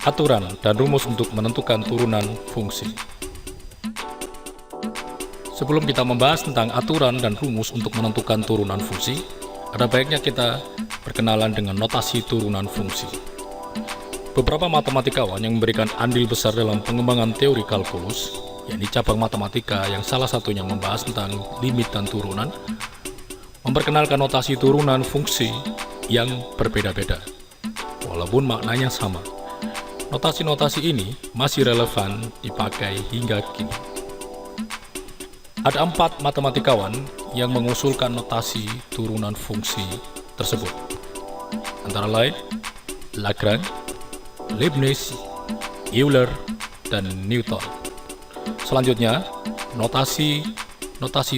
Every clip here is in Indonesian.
Aturan dan rumus untuk menentukan turunan fungsi. Sebelum kita membahas tentang aturan dan rumus untuk menentukan turunan fungsi, ada baiknya kita berkenalan dengan notasi turunan fungsi. Beberapa matematikawan yang memberikan andil besar dalam pengembangan teori kalkulus, yakni cabang matematika yang salah satunya membahas tentang limit dan turunan, memperkenalkan notasi turunan fungsi yang berbeda-beda, walaupun maknanya sama. Notasi-notasi ini masih relevan dipakai hingga kini. Ada 4 matematikawan yang mengusulkan notasi turunan fungsi tersebut, antara lain Lagrange, Leibniz, Euler, dan Newton. Selanjutnya, notasi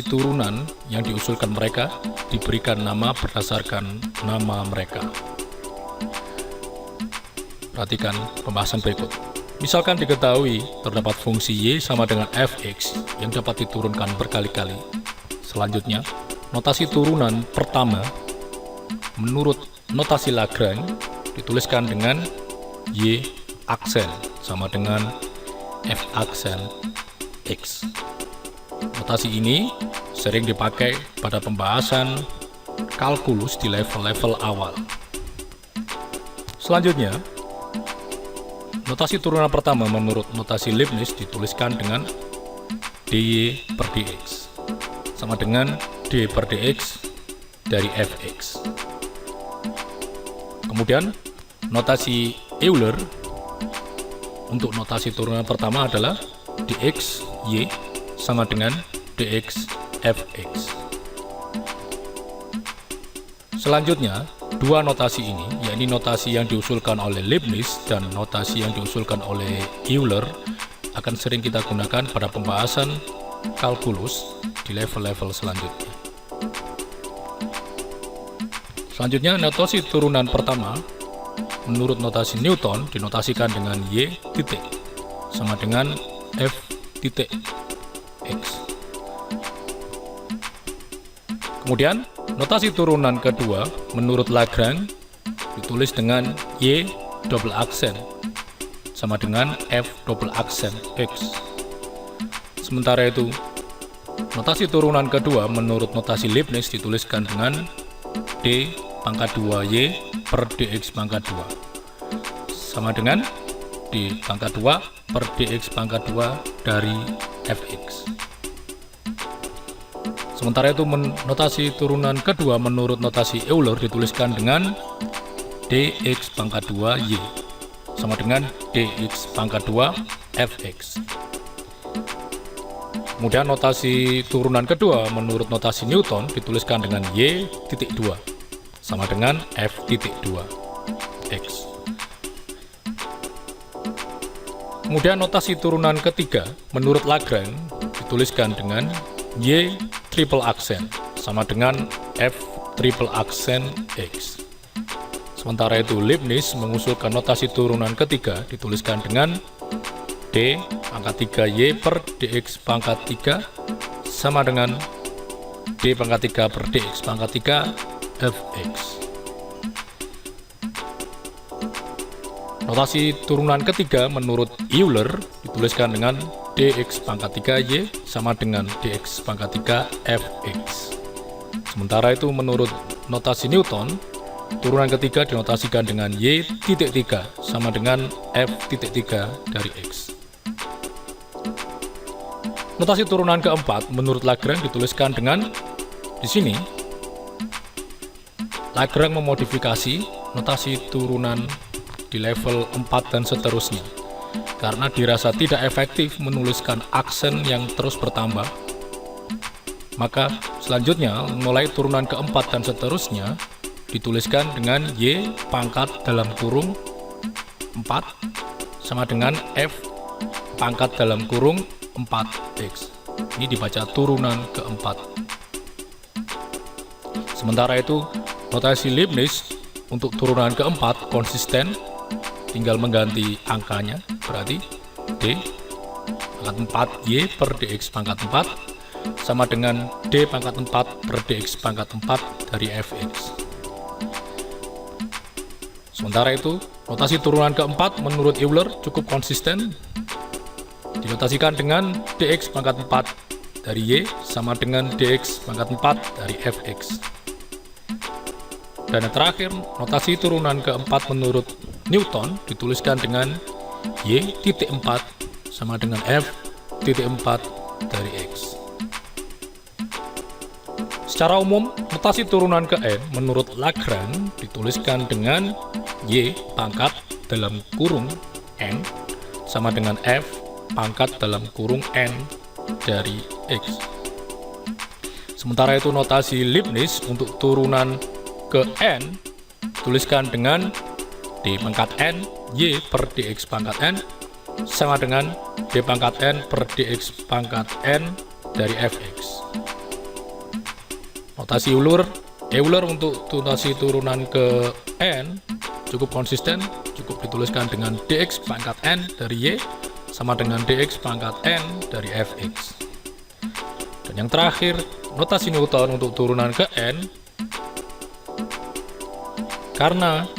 turunan yang diusulkan mereka diberikan nama berdasarkan nama mereka. Perhatikan pembahasan berikut. Misalkan diketahui terdapat fungsi Y sama dengan fx yang dapat diturunkan berkali-kali. Selanjutnya, notasi turunan pertama menurut notasi Lagrange dituliskan dengan Y aksen sama dengan f aksen x. Notasi ini sering dipakai pada pembahasan kalkulus di level-level awal. Selanjutnya, notasi turunan pertama menurut notasi Leibniz dituliskan dengan dy per dx sama dengan d per dx dari fx. Kemudian notasi Euler untuk notasi turunan pertama adalah dx y sama dengan dx fx. Selanjutnya, dua notasi ini, yakni notasi yang diusulkan oleh Leibniz dan notasi yang diusulkan oleh Euler, akan sering kita gunakan pada pembahasan kalkulus di level-level selanjutnya. Selanjutnya, notasi turunan pertama menurut notasi Newton dinotasikan dengan Y titik sama dengan F titik X. Kemudian, notasi turunan kedua menurut Lagrange ditulis dengan Y double aksen sama dengan F double aksen X. Sementara itu, notasi turunan kedua menurut notasi Leibniz dituliskan dengan D pangkat 2Y per dx pangkat 2 sama dengan D pangkat 2 per dx pangkat 2 dari fx. Sementara itu, notasi turunan kedua menurut notasi Euler dituliskan dengan dx pangkat 2y sama dengan dx pangkat 2 fx. Kemudian notasi turunan kedua menurut notasi Newton dituliskan dengan y titik 2 sama dengan f titik 2 x. Kemudian notasi turunan ketiga menurut Lagrange dituliskan dengan y triple aksen sama dengan f triple aksen x. Sementara itu, Leibniz mengusulkan notasi turunan ketiga dituliskan dengan d pangkat 3y per dx pangkat 3 sama dengan d pangkat 3 per dx pangkat 3 fx. Notasi turunan ketiga menurut Euler dituliskan dengan dx pangkat 3y sama dengan dx pangkat 3 fx. Sementara itu, menurut notasi Newton, turunan ketiga dinotasikan dengan y titik 3 sama dengan f titik 3 dari x. Notasi turunan keempat menurut Lagrange dituliskan dengan di sini. Lagrange memodifikasi notasi turunan di level 4 dan seterusnya karena dirasa tidak efektif menuliskan aksen yang terus bertambah. Maka selanjutnya, mulai turunan keempat dan seterusnya dituliskan dengan y pangkat dalam kurung 4 sama dengan f pangkat dalam kurung 4x. Ini dibaca turunan keempat. Sementara itu, notasi Leibniz untuk turunan keempat konsisten, tinggal mengganti angkanya, berarti d pangkat 4y per dx pangkat 4 sama dengan d pangkat 4 per dx pangkat 4 dari fx. Sementara itu, notasi turunan keempat menurut Euler cukup konsisten, dinotasikan dengan dx pangkat 4 dari y sama dengan dx pangkat 4 dari fx. Dan yang terakhir, notasi turunan keempat menurut Newton dituliskan dengan y.4 sama dengan f.4 dari x. Secara umum, notasi turunan ke n menurut Lagrange dituliskan dengan y pangkat dalam kurung n sama dengan f pangkat dalam kurung n dari x. Sementara itu notasi Leibniz untuk turunan ke n tuliskan dengan d pangkat n y per dx pangkat n sama dengan d pangkat n per dx pangkat n dari fx. Notasi Euler untuk notasi turunan ke n cukup konsisten, cukup dituliskan dengan dx pangkat n dari y sama dengan dx pangkat n dari fx. Dan yang terakhir, notasi Newton untuk turunan ke n, karena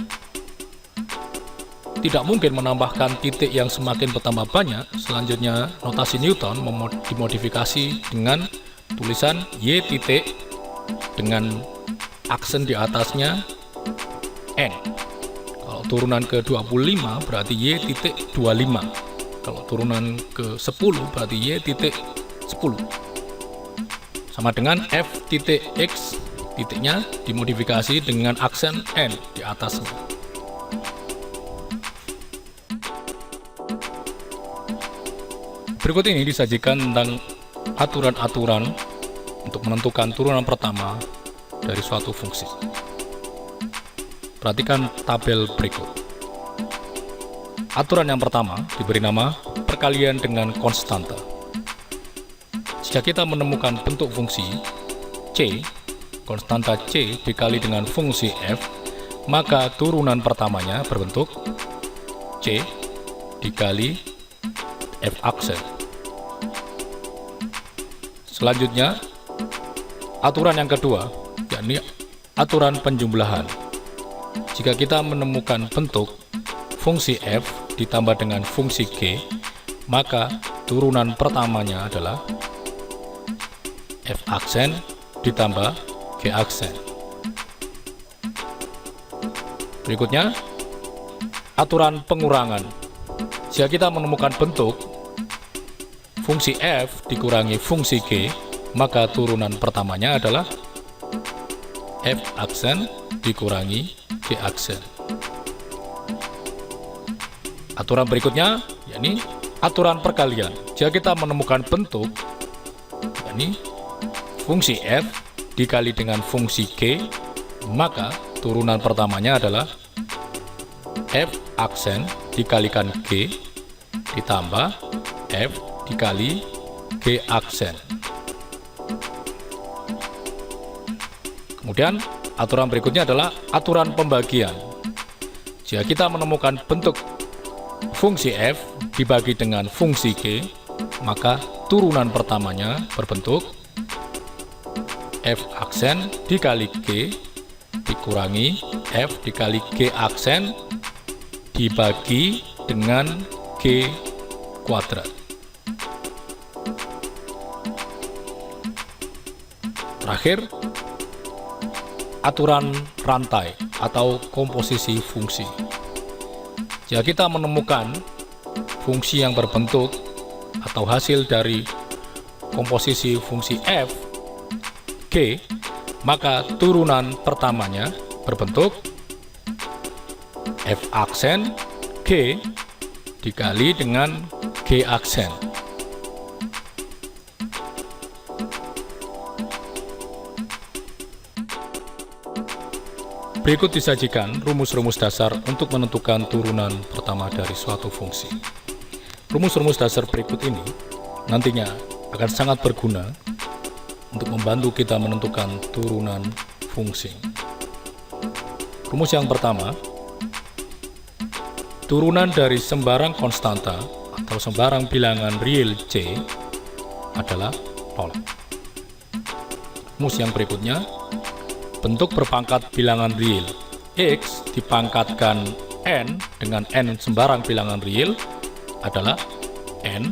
tidak mungkin menambahkan titik yang semakin bertambah banyak, selanjutnya notasi Newton dimodifikasi dengan tulisan y titik dengan aksen di atasnya n. Kalau turunan ke 25 berarti y titik 25. Kalau turunan ke 10 berarti y titik 10. Sama dengan f titik x titiknya dimodifikasi dengan aksen n di atasnya. Berikut ini disajikan tentang aturan-aturan untuk menentukan turunan pertama dari suatu fungsi. Perhatikan tabel berikut. Aturan yang pertama diberi nama perkalian dengan konstanta. Jika kita menemukan bentuk fungsi c, konstanta c dikali dengan fungsi f, maka turunan pertamanya berbentuk c dikali f aksen. Selanjutnya, aturan yang kedua, yakni aturan penjumlahan. Jika kita menemukan bentuk fungsi f ditambah dengan fungsi g, maka turunan pertamanya adalah f aksen ditambah g aksen. Berikutnya, aturan pengurangan. Jika kita menemukan bentuk fungsi f dikurangi fungsi g, maka turunan pertamanya adalah f aksen dikurangi g aksen. Aturan berikutnya, yakni aturan perkalian. Jika kita menemukan bentuk, yakni fungsi f dikali dengan fungsi g, maka turunan pertamanya adalah f aksen dikalikan g ditambah f dikali g aksen. Kemudian aturan berikutnya adalah aturan pembagian. Jika kita menemukan bentuk fungsi f dibagi dengan fungsi g, maka turunan pertamanya berbentuk f aksen dikali g dikurangi f dikali g aksen dibagi dengan g kuadrat. Terakhir, aturan rantai atau komposisi fungsi. Jika kita menemukan fungsi yang berbentuk atau hasil dari komposisi fungsi f, g, maka turunan pertamanya berbentuk f aksen g dikali dengan g aksen. Berikut disajikan rumus-rumus dasar untuk menentukan turunan pertama dari suatu fungsi. Rumus-rumus dasar berikut ini nantinya akan sangat berguna untuk membantu kita menentukan turunan fungsi. Rumus yang pertama, turunan dari sembarang konstanta atau sembarang bilangan real c adalah 0. Rumus yang berikutnya, bentuk berpangkat bilangan real X dipangkatkan N dengan N sembarang bilangan real adalah N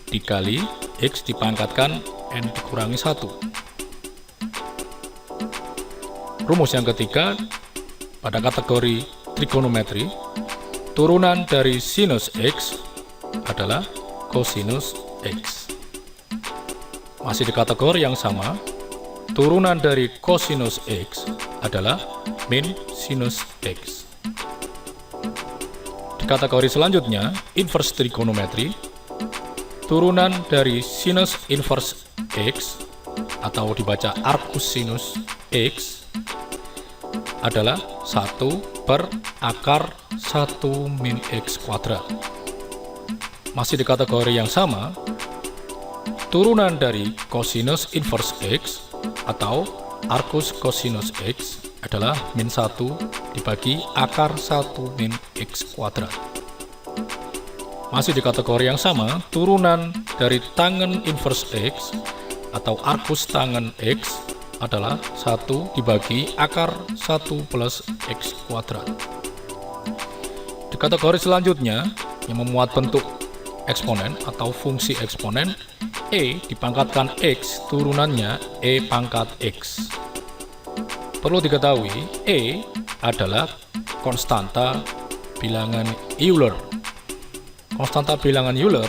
dikali X dipangkatkan N dikurangi 1. Rumus yang ketiga, pada kategori trigonometri, turunan dari sinus X adalah kosinus X. Masih di kategori yang sama, turunan dari kosinus X adalah min sinus X. Di kategori selanjutnya, inverse trigonometri, turunan dari sinus inverse X atau dibaca arcus sinus X adalah 1 per akar 1 min X kuadrat. Masih di kategori yang sama, turunan dari cosinus inverse X atau arcus cosinus X adalah min 1 dibagi akar 1 min X kuadrat. Masih di kategori yang sama, turunan dari tangen inverse X atau arcus tangen X adalah 1 dibagi akar 1 plus X kuadrat. Di kategori selanjutnya, yang memuat bentuk eksponen atau fungsi eksponen, E dipangkatkan X, turunannya E pangkat X. Perlu diketahui, E adalah konstanta bilangan Euler. Konstanta bilangan Euler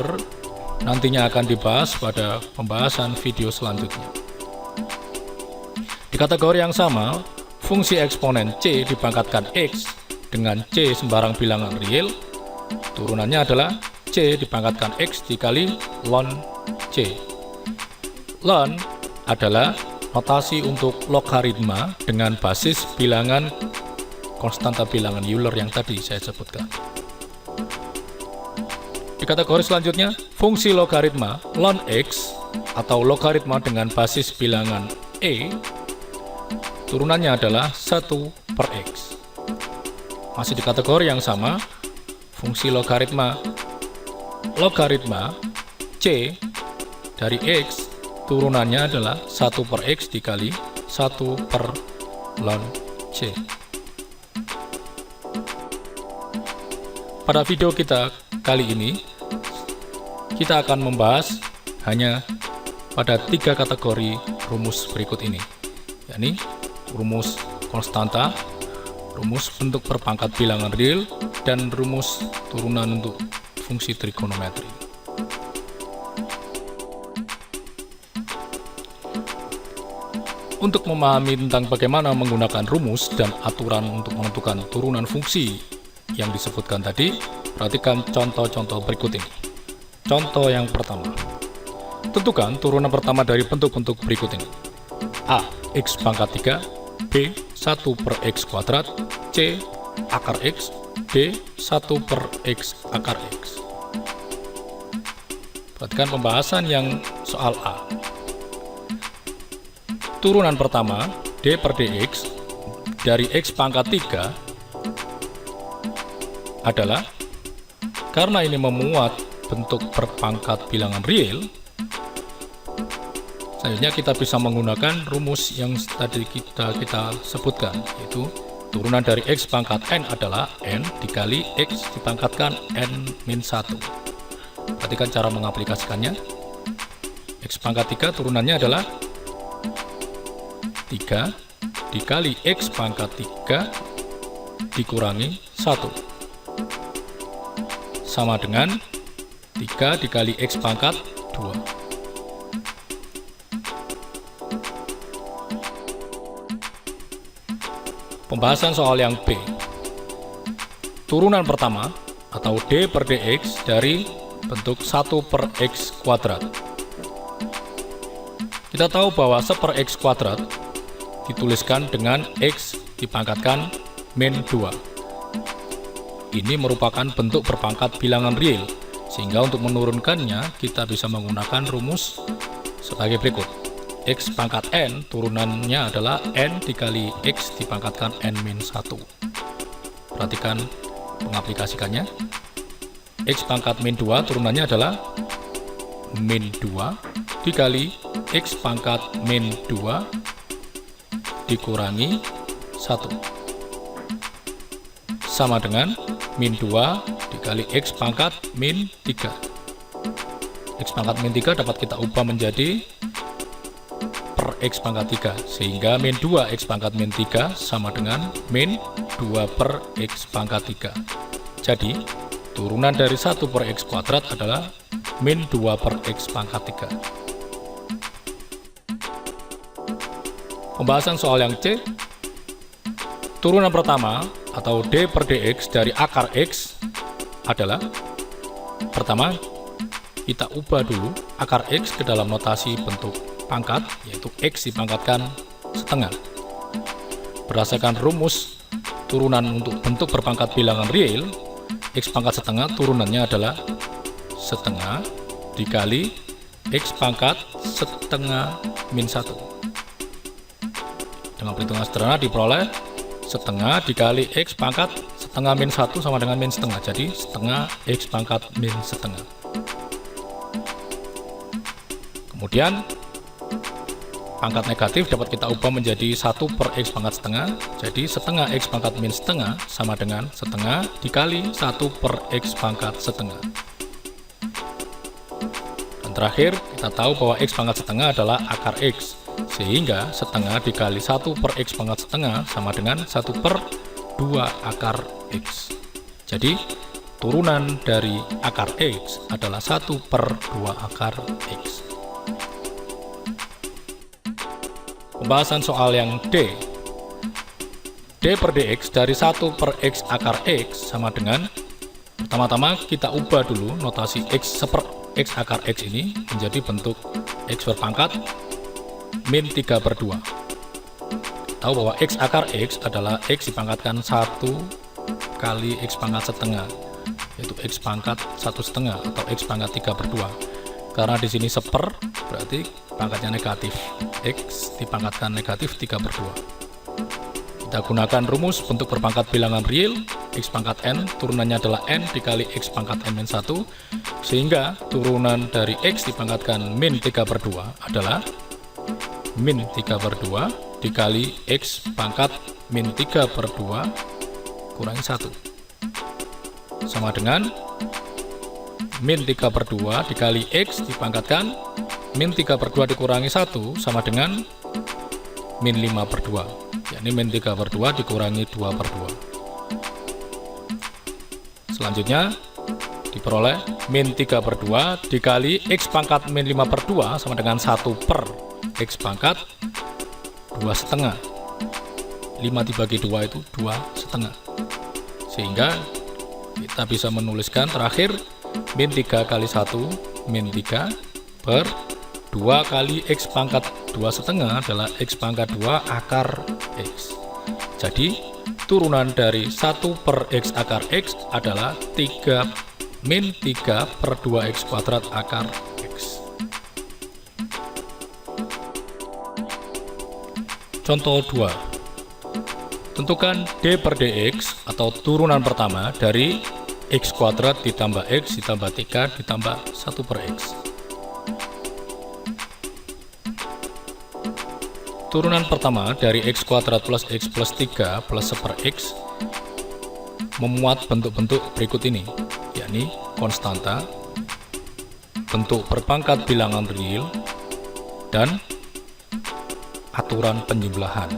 nantinya akan dibahas pada pembahasan video selanjutnya. Di kategori yang sama, fungsi eksponen C dipangkatkan X dengan C sembarang bilangan real, turunannya adalah C dipangkatkan X dikali ln C. Ln adalah notasi untuk logaritma dengan basis bilangan konstanta bilangan Euler yang tadi saya sebutkan. Di kategori selanjutnya, fungsi logaritma ln X atau logaritma dengan basis bilangan E, turunannya adalah 1 per X. Masih di kategori yang sama, fungsi logaritma C dari X, turunannya adalah 1 per X dikali 1 per ln C. Pada video kita kali ini, kita akan membahas hanya pada 3 kategori rumus berikut ini, yakni rumus konstanta, rumus bentuk berpangkat bilangan real, dan rumus turunan untuk fungsi trigonometri. Untuk memahami tentang bagaimana menggunakan rumus dan aturan untuk menentukan turunan fungsi yang disebutkan tadi, perhatikan contoh-contoh berikut ini. Contoh yang pertama, tentukan turunan pertama dari bentuk-bentuk berikut ini. A. X pangkat 3, B. 1 per X kuadrat, C. Akar X, D. 1 per X akar X. Perhatikan pembahasan yang soal A. Turunan pertama, D per dx, dari X pangkat 3 adalah, karena ini memuat bentuk berpangkat bilangan real, selanjutnya kita bisa menggunakan rumus yang tadi kita sebutkan, yaitu turunan dari X pangkat N adalah N dikali X dipangkatkan N-1. Perhatikan cara mengaplikasikannya. X pangkat 3 turunannya adalah 3 dikali X pangkat 3 dikurangi 1, sama dengan 3 dikali X pangkat 2. Pembahasan soal yang B. Turunan pertama atau D per dx dari bentuk 1 per X kuadrat. Kita tahu bahwa 1 per X kuadrat dituliskan dengan X dipangkatkan min 2. Ini merupakan bentuk berpangkat bilangan real, sehingga untuk menurunkannya kita bisa menggunakan rumus sebagai berikut. X pangkat N turunannya adalah N dikali X dipangkatkan N-1. Perhatikan mengaplikasikannya. X pangkat min 2 turunannya adalah min 2 dikali X pangkat min 2 dikurangi 1. sama dengan min 2 dikali X pangkat min 3. X pangkat min 3 dapat kita ubah menjadi per X pangkat 3, sehingga min 2 X pangkat min 3 sama dengan min 2 per X pangkat 3. Jadi turunan dari 1 per X kuadrat adalah min 2 per X pangkat 3. Pembahasan soal yang C. Turunan pertama atau D per dx dari akar X adalah, pertama kita ubah dulu akar X ke dalam notasi bentuk pangkat, yaitu X dipangkatkan setengah. Berdasarkan rumus turunan untuk bentuk berpangkat bilangan real, X pangkat setengah turunannya adalah setengah dikali X pangkat setengah min 1. Dengan perhitungan sederhana diperoleh setengah dikali X pangkat setengah min 1 sama dengan min setengah. Jadi setengah X pangkat min setengah. Kemudian pangkat negatif dapat kita ubah menjadi 1 per X pangkat setengah. Jadi setengah X pangkat min setengah sama dengan setengah dikali 1 per X pangkat setengah. Dan terakhir kita tahu bahwa X pangkat setengah adalah akar X, sehingga setengah dikali 1 per X pangkat setengah sama dengan 1 per 2 akar X. Jadi turunan dari akar X adalah 1 per 2 akar X. Pembahasan soal yang D. D per dx dari 1 per X akar X sama dengan, pertama-tama kita ubah dulu notasi X per X akar X ini menjadi bentuk X berpangkat min 3 per 2. Tahu bahwa X akar X adalah X dipangkatkan 1 kali X pangkat setengah, yaitu X pangkat 1 setengah atau X pangkat 3 per 2. Karena di sini seper, berarti pangkatnya negatif. X dipangkatkan negatif 3 per 2. Kita gunakan rumus bentuk berpangkat bilangan real, X pangkat N, turunannya adalah N dikali X pangkat N min 1, sehingga turunan dari X dipangkatkan min 3 per 2 adalah min 3 per 2 dikali X pangkat min 3 per 2 kurangi 1 sama dengan min 3 per 2 dikali X dipangkatkan min 3 per 2 dikurangi 1 sama dengan min 5 per 2, yakni min 3 per 2 dikurangi 2 per 2. Selanjutnya diperoleh min 3 per 2 dikali X pangkat min 5 per 2 sama dengan 1 per X pangkat 2 setengah. 5 dibagi 2 itu 2 setengah, sehingga kita bisa menuliskan terakhir min 3 kali 1 min 3 per 2 kali X pangkat 2 setengah adalah X pangkat 2 akar X. Jadi turunan dari 1 per X akar X adalah 3 min 3 per 2X kuadrat akar X. Contoh 2. Tentukan D per dx atau turunan pertama dari X kuadrat ditambah X ditambah 3 ditambah 1 per X. Turunan pertama dari X kuadrat plus X plus 3 plus 1 per X memuat bentuk-bentuk berikut ini, yakni konstanta, bentuk berpangkat bilangan real, dan aturan penjumlahan.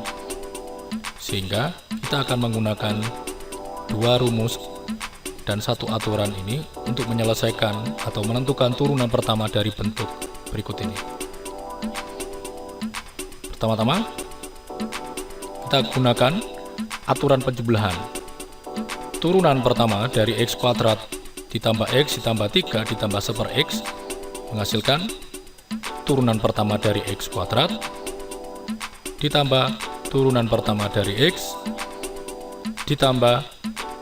Sehingga kita akan menggunakan dua rumus dan satu aturan ini untuk menyelesaikan atau menentukan turunan pertama dari bentuk berikut ini. Pertama-tama kita gunakan aturan penjumlahan. Turunan pertama dari X kuadrat ditambah X ditambah 3 ditambah 1 per X menghasilkan turunan pertama dari X kuadrat ditambah turunan pertama dari X ditambah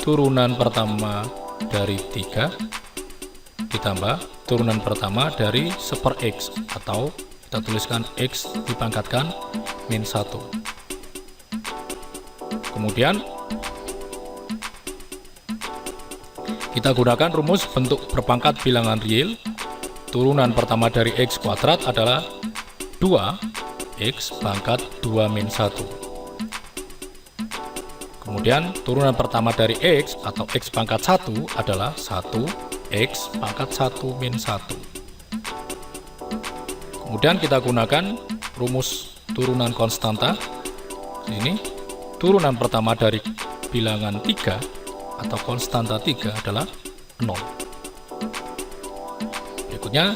turunan pertama dari 3 ditambah turunan pertama dari 1 per X, atau kita tuliskan X dipangkatkan min 1. Kemudian kita gunakan rumus bentuk berpangkat bilangan real. Turunan pertama dari X kuadrat adalah 2X pangkat 2 min 1. Kemudian Kemudian turunan pertama dari X atau X pangkat 1 adalah 1 X pangkat 1 min 1. Kemudian kita gunakan rumus turunan konstanta. Ini turunan pertama dari bilangan 3 atau konstanta 3 adalah 0. Berikutnya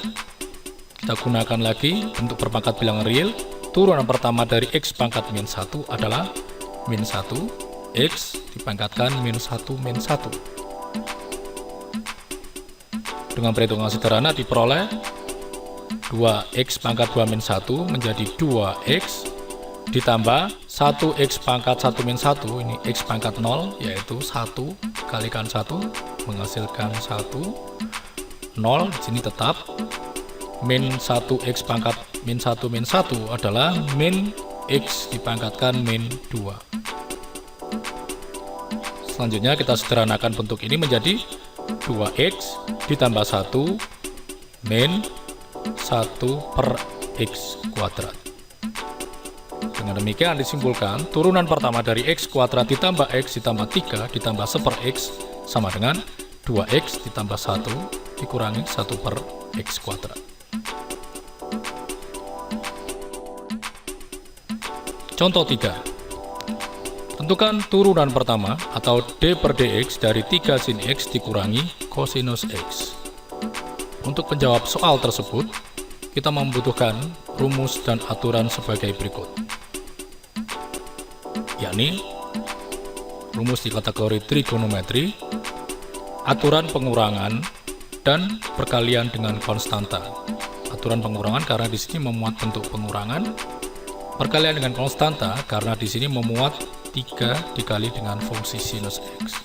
kita gunakan lagi bentuk berpangkat bilangan real. Turunan pertama dari X pangkat min 1 adalah min 1 X dipangkatkan min 1 min 1. Dengan perhitungan sederhana diperoleh 2X pangkat 2 min 1 menjadi 2X ditambah 1X pangkat 1 min 1, ini X pangkat 0, yaitu 1 kalikan 1 menghasilkan 1, 0 di sini tetap, min 1X pangkat min 1 min 1 adalah min X dipangkatkan min 2. Selanjutnya kita sederhanakan bentuk ini menjadi 2X ditambah 1 min 1 per X kuadrat. Dengan demikian disimpulkan turunan pertama dari X kuadrat ditambah X ditambah 3 ditambah 1 per X sama dengan 2X ditambah 1 dikurangi 1 per X kuadrat. Contoh 3. Tentukan turunan pertama atau D per dx dari 3 sin X dikurangi kosinus X. Untuk menjawab soal tersebut, kita membutuhkan rumus dan aturan sebagai berikut. Yakni, rumus di kategori trigonometri, aturan pengurangan, dan perkalian dengan konstanta. Aturan pengurangan karena di sini memuat bentuk pengurangan, perkalian dengan konstanta karena di sini memuat 3 dikali dengan fungsi sinus X.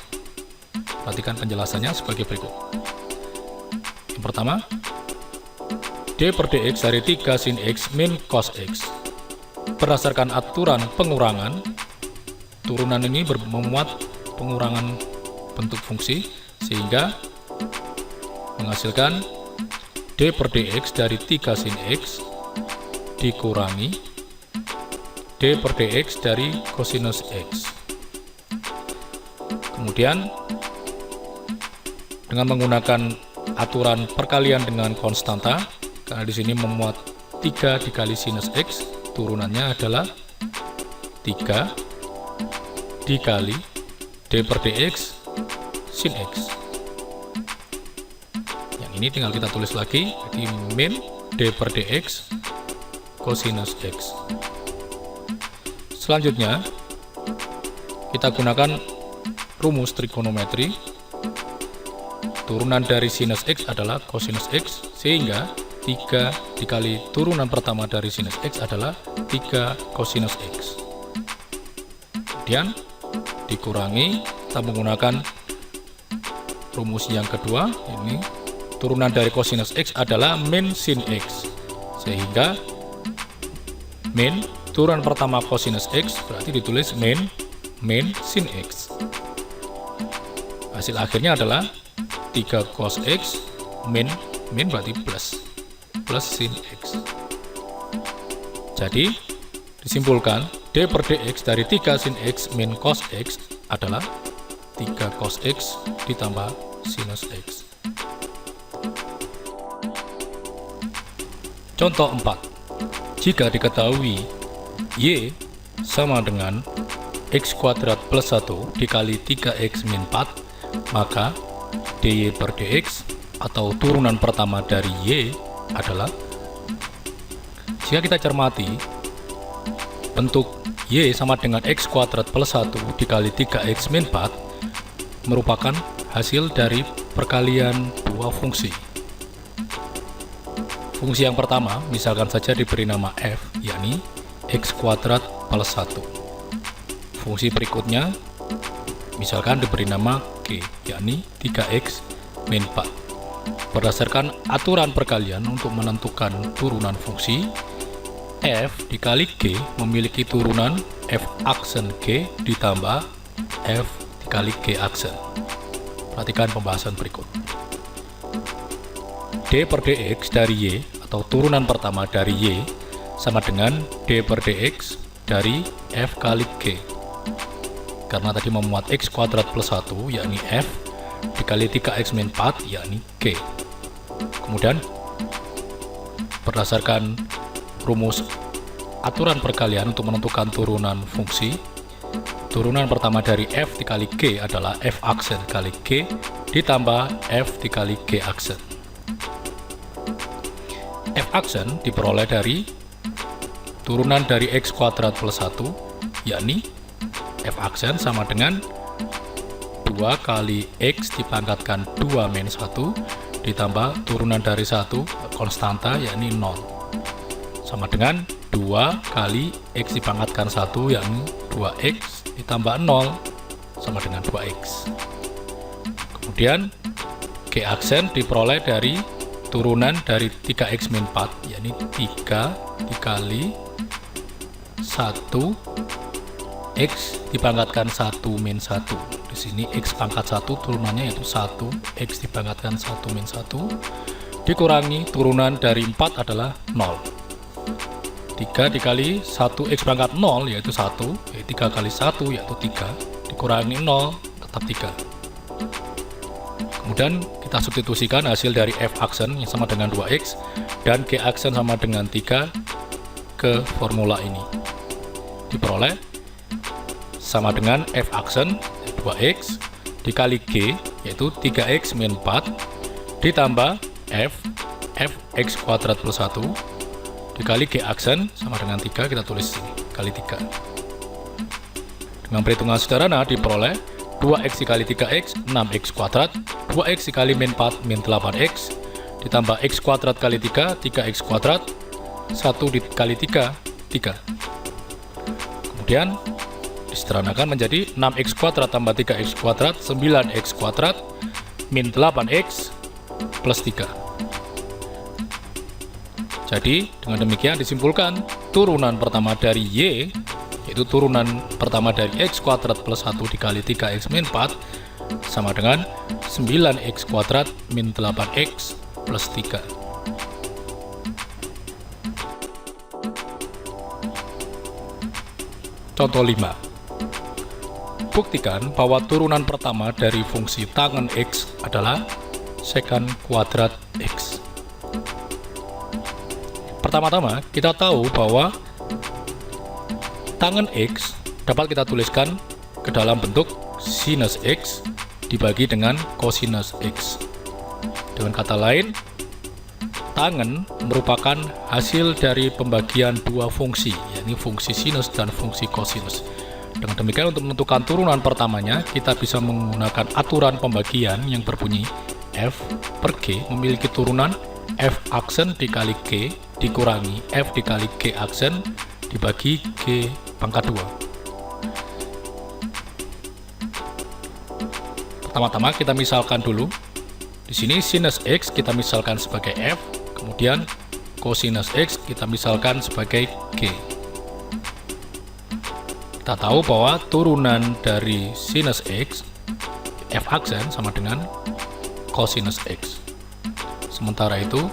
Perhatikan penjelasannya sebagai berikut. Yang pertama, D per dx dari 3 sin X min cos X. Berdasarkan aturan pengurangan, turunan ini memuat pengurangan bentuk fungsi sehingga menghasilkan D per dx dari 3 sin X dikurangi D per dx dari kosinus X. Kemudian dengan menggunakan aturan perkalian dengan konstanta, karena di sini memuat 3 dikali sinus X, turunannya adalah 3 dikali D per dx sin X. Yang ini tinggal kita tulis lagi, jadi min D per dx kosinus X. Selanjutnya, kita gunakan rumus trigonometri. Turunan dari sinus X adalah kosinus X, sehingga 3 dikali turunan pertama dari sinus X adalah 3 kosinus X. Kemudian, dikurangi, kita menggunakan rumus yang kedua, ini turunan dari kosinus X adalah min sin X, sehingga min turunan pertama kosinus X berarti ditulis min sin X. Hasil akhirnya adalah 3 cos X min berarti plus sin X. Jadi disimpulkan D per dx dari 3 sin X min cos X adalah 3 cos X ditambah sinus X. Contoh 4. Jika diketahui Y sama dengan X kuadrat plus 1 dikali 3X min 4, maka dy per dx atau turunan pertama dari Y adalah, jika kita cermati, bentuk Y sama dengan X kuadrat plus 1 dikali 3X min 4 merupakan hasil dari perkalian dua fungsi. Fungsi yang pertama, misalkan saja diberi nama F, yakni X kuadrat plus 1. Fungsi berikutnya, misalkan diberi nama G, yakni 3X min 4. Berdasarkan aturan perkalian untuk menentukan turunan fungsi, F dikali G memiliki turunan F aksen G ditambah F dikali G aksen. Perhatikan pembahasan berikut. D per dx dari Y atau turunan pertama dari Y sama dengan D per dx dari F kali G. karena tadi memuat x kuadrat plus 1 yakni f dikali 3x min 4 yakni g. Kemudian berdasarkan rumus aturan perkalian untuk menentukan turunan fungsi, turunan pertama dari f dikali g adalah f aksen kali g ditambah f dikali g aksen. F aksen diperoleh dari turunan dari x kuadrat plus 1 yakni f aksen sama dengan 2 kali x dipangkatkan 2 min 1 ditambah turunan dari 1 konstanta yakni 0 sama dengan 2 kali x dipangkatkan 1 yakni 2x ditambah 0 sama dengan 2x. Kemudian g aksen diperoleh dari turunan dari 3x min 4 yakni 3 dikali 1 x dipangkatkan 1 min 1. Di sini x pangkat 1 turunannya yaitu 1 x dipangkatkan 1 min 1 dikurangi turunan dari 4 adalah 0. 3 dikali 1 x pangkat 0 yaitu 1, 3 kali 1 yaitu 3 dikurangi 0 tetap 3. Kemudian kita substitusikan hasil dari f aksen yang sama dengan 2x dan g aksen sama dengan 3 ke formula ini. Diperoleh sama dengan f aksen 2x dikali g yaitu 3x min 4 ditambah f x kuadrat plus 1 dikali g aksen sama dengan 3, kita tulis sini kali 3. Dengan perhitungan sederhana diperoleh 2x dikali 3x 6x kuadrat, 2x dikali min 4 min 8x ditambah x kuadrat kali 3 3x kuadrat, 1 dikali 3 3. Kemudian disederhanakan menjadi 6x kuadrat tambah 3x kuadrat 9x kuadrat min 8x plus 3. Jadi dengan demikian disimpulkan turunan pertama dari y yaitu turunan pertama dari x kuadrat plus 1 dikali 3x min 4 sama dengan 9x kuadrat min 8x plus 3. Contoh 5. Buktikan bahwa turunan pertama dari fungsi tangen x adalah sekant kuadrat x. Pertama-tama kita tahu bahwa tangen x dapat kita tuliskan ke dalam bentuk sinus x dibagi dengan kosinus x. Dengan kata lain, tangen merupakan hasil dari pembagian dua fungsi, yakni fungsi sinus dan fungsi kosinus. Dengan demikian untuk menentukan turunan pertamanya, kita bisa menggunakan aturan pembagian yang berbunyi f per g memiliki turunan f aksen dikali g dikurangi f dikali g aksen dibagi g pangkat 2. Pertama-tama kita misalkan dulu. Di sini sinus x kita misalkan sebagai f, kemudian kosinus x kita misalkan sebagai g. Kita tahu bahwa turunan dari sinus x f aksen sama dengan kosinus x. Sementara itu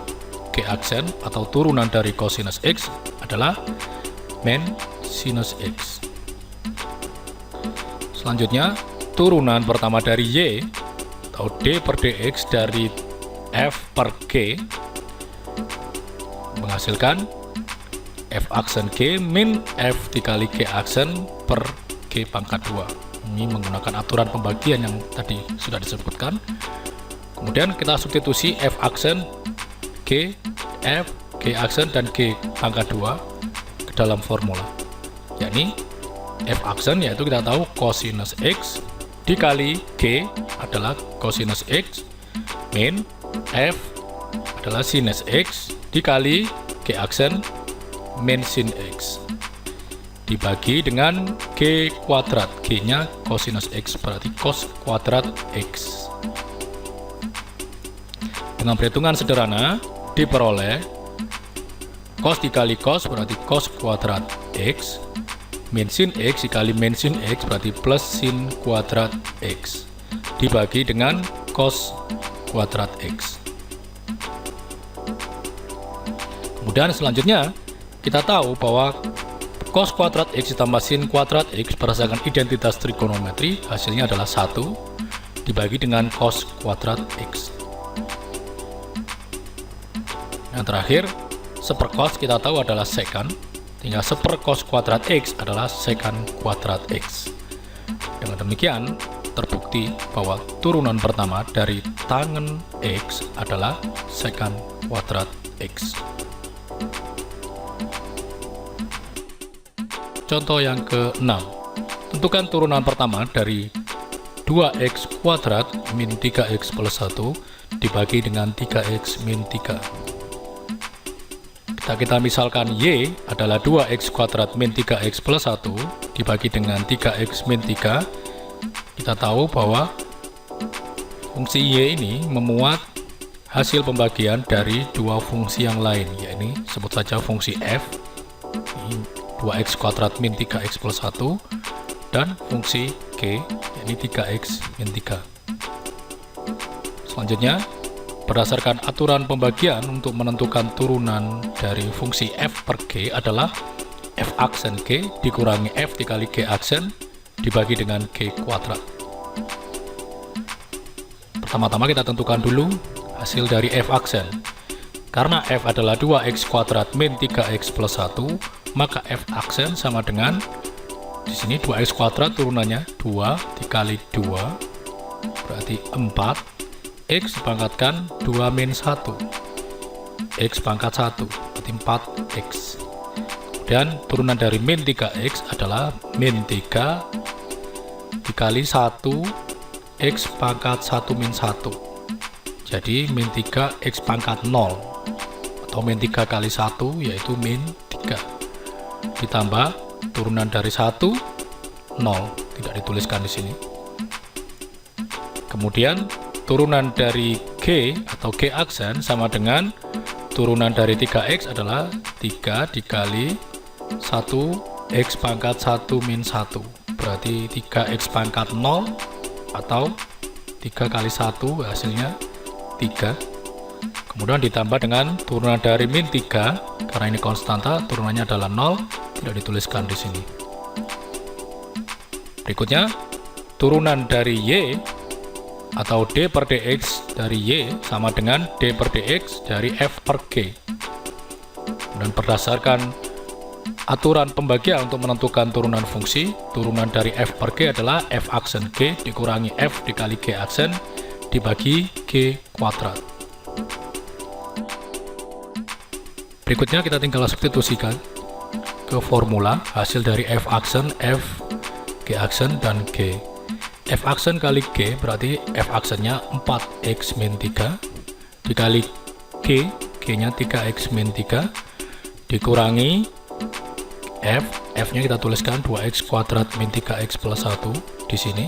g aksen atau turunan dari kosinus x adalah min sinus x. Selanjutnya turunan pertama dari y atau d per dx dari f per g menghasilkan f aksen g min f dikali g aksen per g pangkat 2. Ini menggunakan aturan pembagian yang tadi sudah disebutkan. Kemudian kita substitusi f aksen g, f, g aksen dan g pangkat 2 ke dalam formula, yakni f aksen yaitu kita tahu kosinus x dikali g adalah kosinus x min f adalah sinus x dikali g aksen min sin x dibagi dengan g kuadrat, g nya kosinus x berarti cos kuadrat x. Dengan perhitungan sederhana diperoleh cos dikali cos berarti cos kuadrat x min sin x dikali min sin x berarti plus sin kuadrat x dibagi dengan cos kuadrat x. Kemudian selanjutnya kita tahu bahwa Cos kuadrat X ditambah sin kuadrat X berdasarkan identitas trigonometri hasilnya adalah 1 dibagi dengan cos kuadrat X. Yang terakhir, sepercos kita tahu adalah secant, tinggal sepercos kuadrat X adalah secant kuadrat X. Dengan demikian, terbukti bahwa turunan pertama dari tangen X adalah secant kuadrat X. Contoh yang ke-6, tentukan turunan pertama dari 2x kuadrat min 3x plus 1 dibagi dengan 3x min 3. Kita misalkan Y adalah 2x kuadrat min 3x plus 1 dibagi dengan 3x min 3. Kita tahu bahwa fungsi Y ini memuat hasil pembagian dari dua fungsi yang lain, yaitu sebut saja fungsi F, 2x kuadrat min 3x plus 1, dan fungsi K, yaitu 3x min 3. Selanjutnya, berdasarkan aturan pembagian untuk menentukan turunan dari fungsi f per K adalah f aksen K dikurangi f dikali K aksen dibagi dengan K kuadrat. Pertama-tama kita tentukan dulu hasil dari f aksen. Karena f adalah 2x kuadrat min 3x plus 1, maka f aksen sama dengan di sini 2x kuadrat turunannya 2 dikali 2 berarti 4, x dipangkatkan 2 min 1, x pangkat 1 berarti 4x. Kemudian turunan dari min 3x adalah min 3 dikali 1 x pangkat 1 min 1, jadi min 3 x pangkat 0 atau min 3 kali 1 yaitu min 3 ditambah turunan dari 1 0, tidak dituliskan di sini. Kemudian turunan dari K atau K aksen sama dengan turunan dari 3x adalah 3 dikali 1 x pangkat 1 min 1 berarti 3x pangkat 0 atau 3 kali 1 hasilnya 3. Kemudian ditambah dengan turunan dari min 3, karena ini konstanta, turunannya adalah 0, tidak dituliskan di sini. Berikutnya, turunan dari Y atau D per dx dari Y sama dengan D per dx dari F per K. Dan berdasarkan aturan pembagian untuk menentukan turunan fungsi, turunan dari F per K adalah F aksen K dikurangi F dikali K aksen dibagi K kuadrat. Berikutnya kita tinggal substitusikan ke formula hasil dari F aksen, F, K aksen, dan K. F aksen kali K berarti F aksennya 4x min 3 dikali K, K-nya 3x min 3 dikurangi F, F-nya kita tuliskan 2x kuadrat min 3x plus 1 di sini.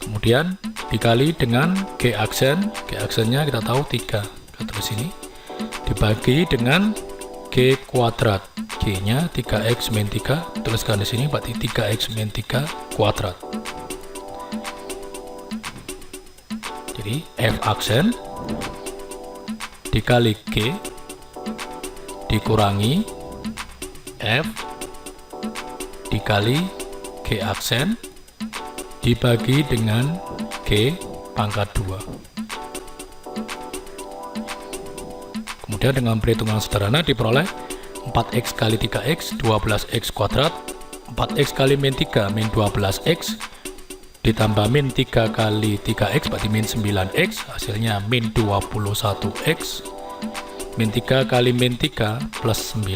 Kemudian dikali dengan K aksen, K aksennya kita tahu 3, kita tulis sini. Dibagi dengan K kuadrat, K-nya 3x min 3, tuliskan di sini berarti 3x min 3 kuadrat. Jadi F aksen dikali K dikurangi F dikali K aksen dibagi dengan K pangkat 2. Kemudian dengan perhitungan sederhana diperoleh 4x kali 3x 12x kuadrat, 4x kali min 3 min 12x ditambah min 3 kali 3x berarti min 9x, hasilnya min 21x, min 3 kali min 3 plus 9,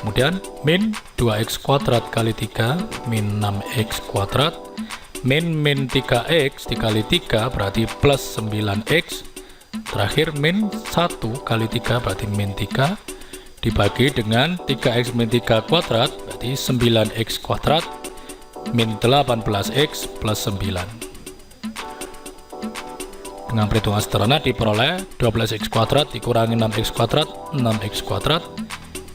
kemudian min 2x kuadrat kali 3 min 6x kuadrat, min 3x dikali 3 berarti plus 9x, terakhir min 1 kali 3 berarti min 3 dibagi dengan 3x min 3 kuadrat berarti 9x kuadrat min 18x plus 9. Dengan perhitungan sederhana diperoleh 12x kuadrat dikurangi 6x kuadrat, 6x kuadrat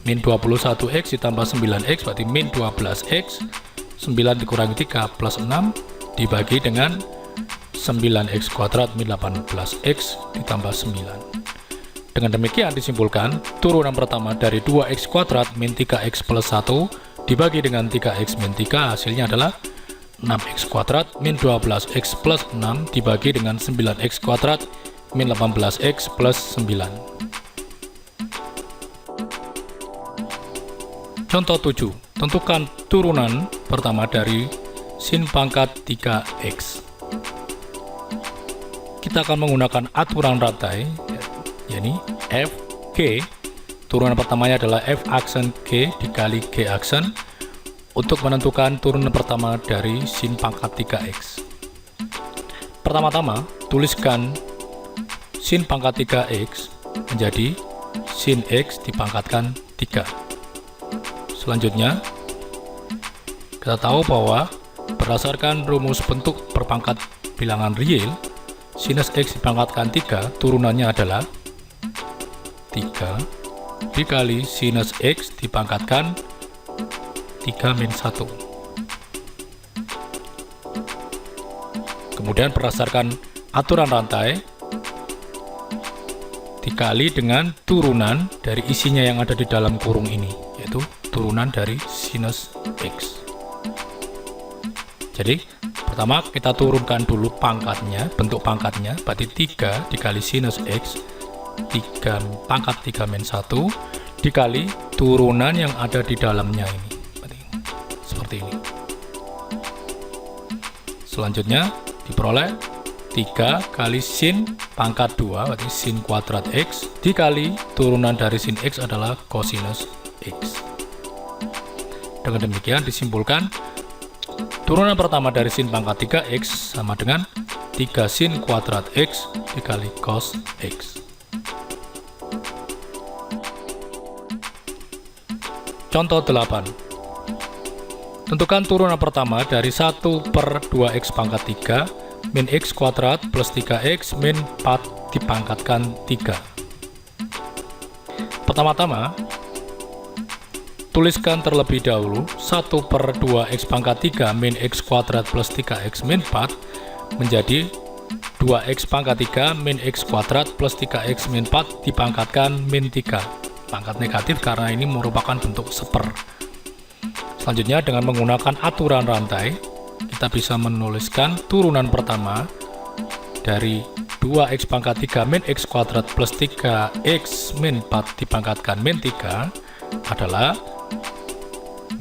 min 21x ditambah 9x berarti min 12x, 9 dikurangi 3 plus 6 dibagi dengan 9x kuadrat min 18x ditambah 9. Dengan demikian disimpulkan, turunan pertama dari 2x kuadrat min 3x plus 1 dibagi dengan 3x min 3 hasilnya adalah 6x kuadrat min 12x plus 6 dibagi dengan 9x kuadrat min 18x plus 9. Contoh 7. Tentukan turunan pertama dari sin pangkat 3x. Kita akan menggunakan aturan rantai, yakni F, G. Turunan pertamanya adalah F aksen G dikali G aksen untuk menentukan turunan pertama dari sin pangkat 3x. Pertama-tama, tuliskan sin pangkat 3x menjadi sin x dipangkatkan 3. Selanjutnya, kita tahu bahwa berdasarkan rumus bentuk perpangkat bilangan real, sinus x dipangkatkan 3 turunannya adalah 3 dikali sinus x dipangkatkan 3 min 1. Kemudian berdasarkan aturan rantai dikali dengan turunan dari isinya yang ada di dalam kurung ini, yaitu turunan dari sinus x. Jadi pertama kita turunkan dulu pangkatnya, bentuk pangkatnya, berarti 3 dikali sinus x 3 pangkat 3 min 1 dikali turunan yang ada di dalamnya ini, berarti seperti ini. Selanjutnya diperoleh 3 kali sin pangkat 2, berarti sin kuadrat x dikali turunan dari sin x adalah kosinus x. Dengan demikian disimpulkan turunan pertama dari sin pangkat 3x sama dengan 3 sin kuadrat x dikali cos x. Contoh 8. Tentukan turunan pertama dari 1 per 2x pangkat 3 min x kuadrat plus 3x min 4 dipangkatkan 3. Pertama-tama, tuliskan terlebih dahulu 1 per 2x pangkat 3 min x kuadrat plus 3x min 4 menjadi 2x pangkat 3 min x kuadrat plus 3x min 4 dipangkatkan min 3. Pangkat negatif karena ini merupakan bentuk seper. Selanjutnya dengan menggunakan aturan rantai, kita bisa menuliskan turunan pertama dari 2x pangkat 3 min x kuadrat plus 3x min 4 dipangkatkan min 3 adalah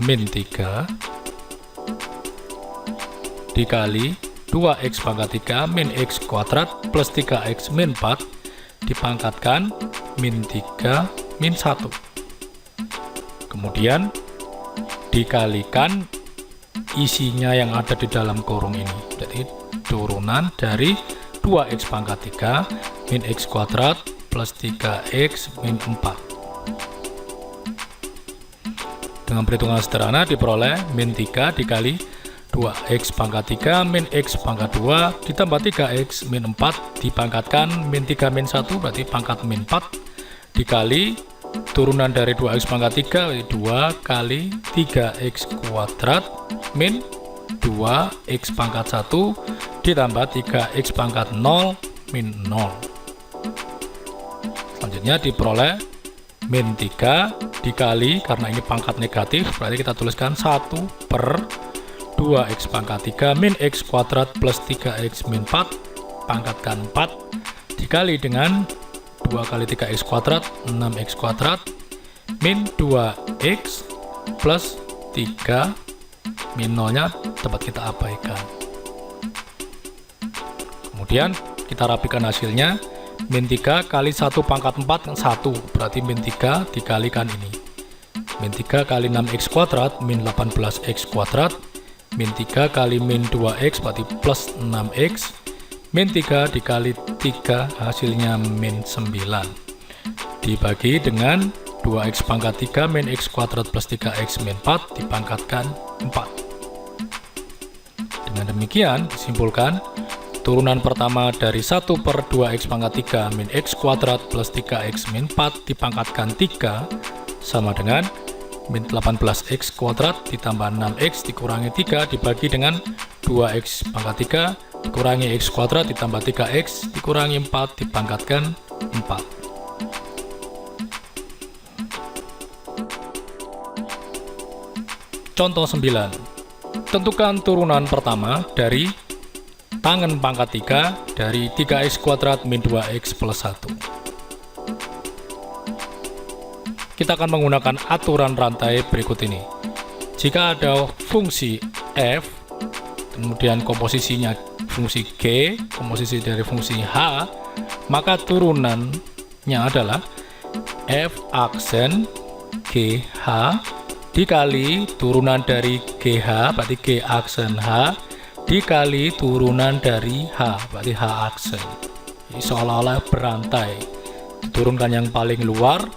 min 3 dikali 2x pangkat 3 min x kuadrat plus 3x min 4 dipangkatkan min 3 min 1. Kemudian dikalikan isinya yang ada di dalam kurung ini. Jadi turunan dari 2x pangkat 3 min x kuadrat plus 3x min 4. Dengan perhitungan sederhana diperoleh min 3 dikali 2x pangkat 3 min x pangkat 2 ditambah 3x min 4 dipangkatkan min 3 min 1, berarti pangkat min 4 dikali turunan dari 2x pangkat 3 2 kali 3x kuadrat min 2x pangkat 1 ditambah 3x pangkat 0 min 0. Selanjutnya diperoleh min 3 dikali, karena ini pangkat negatif berarti kita tuliskan 1 per 2x pangkat 3 min x kuadrat plus 3x min 4 pangkatkan 4 dikali dengan 2 kali 3x kuadrat 6x kuadrat min 2x plus 3 min 0 nya dapat kita abaikan. Kemudian kita rapikan hasilnya, min 3 kali 1 pangkat 4 1 berarti min 3 dikalikan ini, min 3 kali 6x kuadrat min 18x kuadrat min 3 kali min 2x berarti plus 6x min 3 dikali 3 hasilnya min 9 dibagi dengan 2x pangkat 3 min x kuadrat plus 3x min 4 dipangkatkan 4. Dengan demikian disimpulkan turunan pertama dari 1 per 2x pangkat 3 min x kuadrat plus 3x min 4 dipangkatkan 3 sama dengan min 18x kuadrat ditambah 6x dikurangi 3 dibagi dengan 2x pangkat 3 dikurangi x kuadrat ditambah 3x dikurangi 4 dipangkatkan 4. Contoh 9. Tentukan turunan pertama dari tangen pangkat 3 dari 3x kuadrat min 2x plus 1. Kita akan menggunakan aturan rantai berikut ini. Jika ada fungsi f, kemudian komposisinya fungsi g, komposisi dari fungsi h, maka turunannya adalah f aksen gh dikali turunan dari gh, berarti g aksen h, dikali turunan dari h, berarti h aksen. Ini seolah-olah berantai, diturunkan yang paling luar,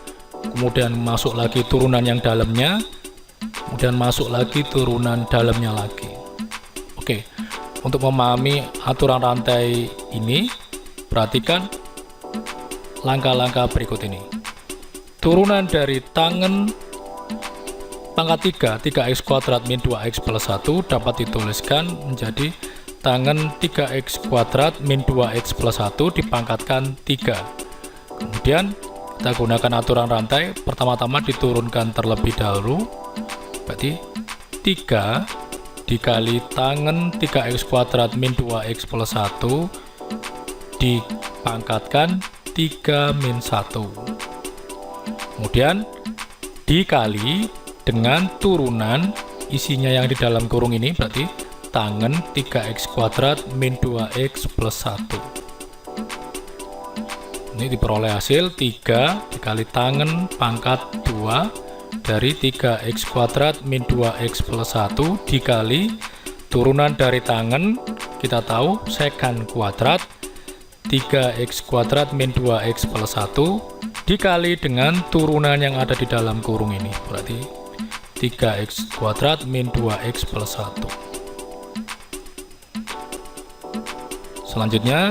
kemudian masuk lagi turunan yang dalamnya, kemudian masuk lagi turunan dalamnya lagi. Oke, untuk memahami aturan rantai ini, perhatikan langkah-langkah berikut ini. Turunan dari tangen pangkat 3, 3x kuadrat min 2x plus 1 dapat dituliskan menjadi tangen 3x kuadrat min 2x plus 1 dipangkatkan 3. Kemudian kita gunakan aturan rantai, pertama-tama diturunkan terlebih dahulu, berarti 3 dikali tangen 3x kuadrat min 2x plus 1 dipangkatkan 3 min 1. Kemudian dikali dengan turunan isinya yang di dalam kurung ini, berarti tangen 3x kuadrat min 2x plus 1. Ini diperoleh hasil 3 dikali tangen pangkat 2 dari 3x kuadrat min 2x plus 1 dikali turunan dari tangen, kita tahu sekan kuadrat 3x kuadrat min 2x plus 1 dikali dengan turunan yang ada di dalam kurung ini, berarti 3x kuadrat min 2x plus 1. Selanjutnya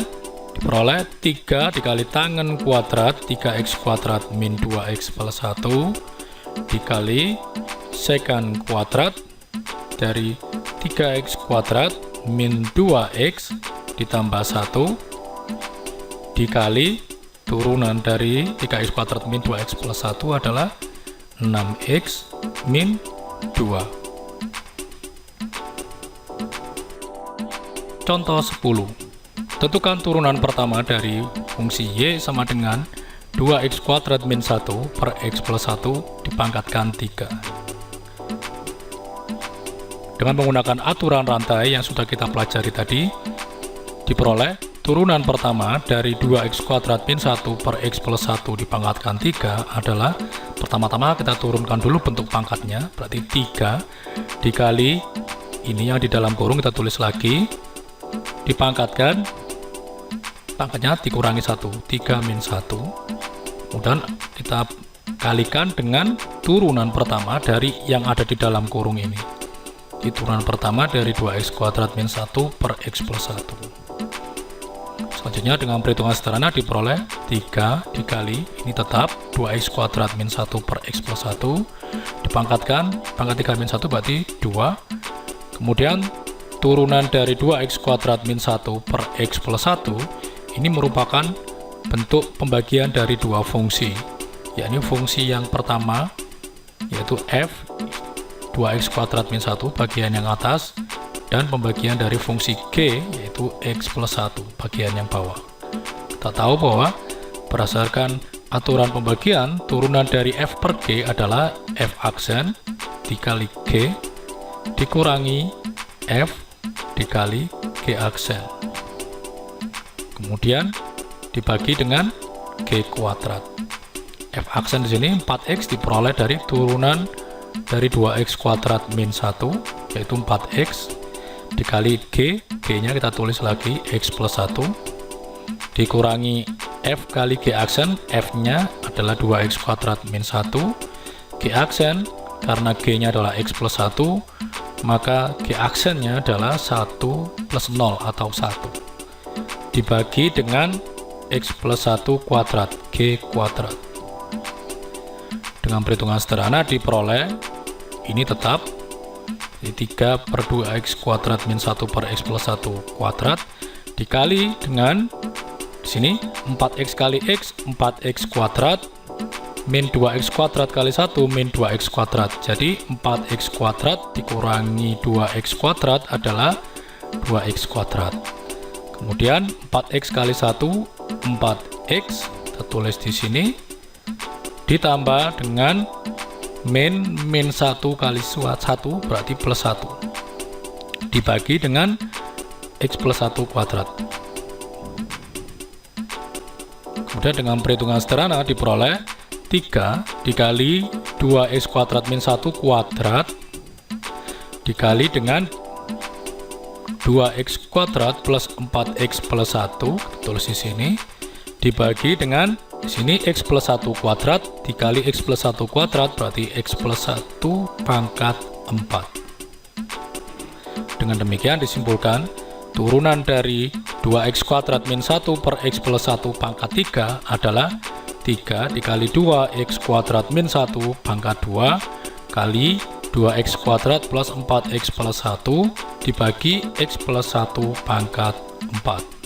diperoleh 3 dikali tangen kuadrat 3x kuadrat min 2x plus 1 dikali sekan kuadrat dari 3x kuadrat min 2x ditambah 1 dikali turunan dari 3x kuadrat min 2x plus 1 adalah 6x min 2. Contoh 10. Tentukan turunan pertama dari fungsi y sama dengan 2x kuadrat min 1 per x plus 1 dipangkatkan 3. Dengan menggunakan aturan rantai yang sudah kita pelajari tadi, diperoleh turunan pertama dari 2x kuadrat min 1 per x plus 1 dipangkatkan 3 adalah, pertama-tama kita turunkan dulu bentuk pangkatnya, berarti 3 dikali ini yang di dalam kurung kita tulis lagi, dipangkatkan, pangkatnya dikurangi 1, 3 min 1, kemudian kita kalikan dengan turunan pertama dari yang ada di dalam kurung ini. Di turunan pertama dari 2x kuadrat min 1 per x plus 1. Selanjutnya dengan perhitungan sederhana diperoleh 3 dikali, ini tetap 2x kuadrat min 1 per x plus 1 dipangkatkan, pangkat 3 min 1 berarti 2. Kemudian turunan dari 2x kuadrat min 1 per x plus 1 ini merupakan bentuk pembagian dari dua fungsi, yakni fungsi yang pertama yaitu f 2x kuadrat min 1 bagian yang atas, dan pembagian dari fungsi g yaitu x plus 1 bagian yang bawah. Kita tahu bahwa berdasarkan aturan pembagian, turunan dari f per g adalah f aksen dikali g dikurangi f dikali g aksen, kemudian dibagi dengan g kuadrat. F aksen di sini 4x diperoleh dari turunan dari 2x kuadrat min 1 yaitu 4x dikali g, g-nya kita tulis lagi x plus 1 dikurangi f kali g aksen, f-nya adalah 2x kuadrat min 1, g aksen karena g-nya adalah x plus 1 maka g aksennya adalah 1 plus 0 atau 1 dibagi dengan x plus 1 kuadrat, g kuadrat. Dengan perhitungan sederhana diperoleh ini tetap 3 per 2x kuadrat min 1 per x plus 1 kuadrat dikali dengan di sini 4x kali x, 4x kuadrat min 2x kuadrat kali 1 min 2x kuadrat. Jadi 4x kuadrat dikurangi 2x kuadrat adalah 2x kuadrat. Kemudian 4x kali 1 4x, kita tulis di sini, ditambah dengan min 1 kali 1 berarti plus 1 dibagi dengan x plus 1 kuadrat. Kemudian dengan perhitungan sederhana diperoleh 3 dikali 2x kuadrat min 1 kuadrat dikali dengan 2x kuadrat plus 4x plus 1, tulis di sini, dibagi dengan di sini x plus 1 kuadrat dikali x plus 1 kuadrat berarti x plus 1 pangkat 4. Dengan demikian disimpulkan turunan dari 2x kuadrat min 1 per x plus 1 pangkat 3 adalah 3 dikali 2x kuadrat min 1 pangkat 2 kali 2x kuadrat plus 4x plus 1 dibagi x plus 1 pangkat 4.